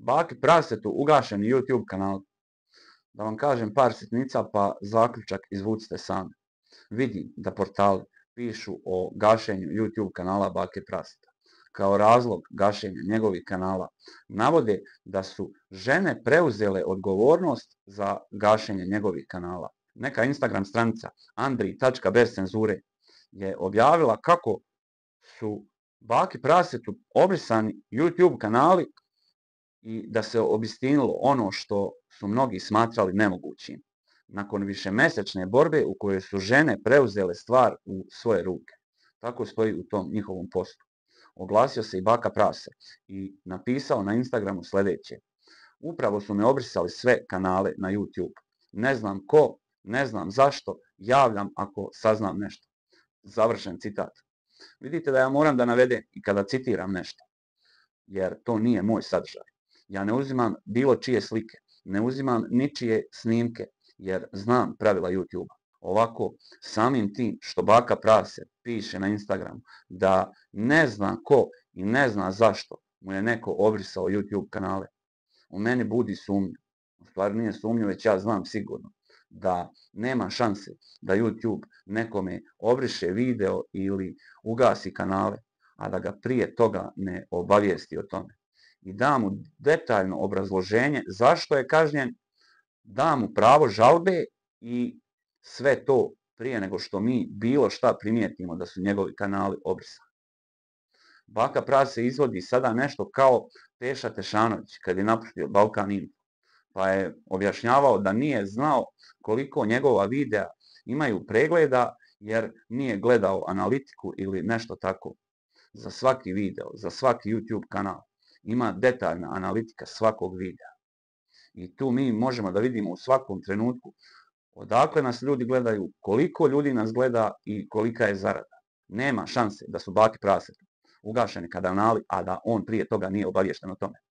Baki prasetu ugašeni YouTube kanal. Da vam kažem par sitnica pa zaključak izvucite sami. Vidim da portali pišu o gašenju YouTube kanala Bake Praseta. Kao razlog gašenja njegovih kanala navode da su žene preuzele odgovornost za gašenje njegovih kanala. Neka Instagram stranica andri.bez-cenzure je objavila kako su Baki Prasetu obrisani YouTube kanali i da se obistinilo ono što su mnogi smatrali nemogućim. Nakon višemesečne borbe u kojoj su žene preuzele stvar u svoje ruke. Tako stoji u tom njihovom postu. Oglasio se i Baka Prase i napisao na Instagramu sljedeće. Upravo su me obrisali sve kanale na YouTube. Ne znam ko, ne znam zašto, javljam ako saznam nešto. Završen citat. Vidite da ja moram da navedem i kada citiram nešto, jer to nije moj sadržaj. Ja ne uzimam bilo čije slike, ne uzimam ničije snimke, jer znam pravila YouTube-a. Ovako, samim tim što Baka Prase piše na Instagramu da ne zna ko i ne zna zašto mu je neko obrisao YouTube kanale, u meni budi sumnju. U stvari nije sumnju, već ja znam sigurno da nema šanse da YouTube nekome obriše video ili ugasi kanale, a da ga prije toga ne obavijesti o tome. I da mu detaljno obrazloženje zašto je kažnjen, da mu pravo žalbe i sve to prije nego što mi bilo šta primijetimo da su njegovi kanali obrisani. Baka Prase izvodi sada nešto kao Teša Tešanović kad je napustio Balkan Info, pa je objašnjavao da nije znao koliko njegova videa imaju pregleda jer nije gledao analitiku ili nešto tako. Za svaki video, za svaki YouTube kanal ima detaljna analitika svakog videa. I tu mi možemo da vidimo u svakom trenutku odakle nas ljudi gledaju, koliko ljudi nas gleda i kolika je zarada. Nema šanse da su Baki Prasetu ugašeni kanali, a da on prije toga nije obaviješten o tome.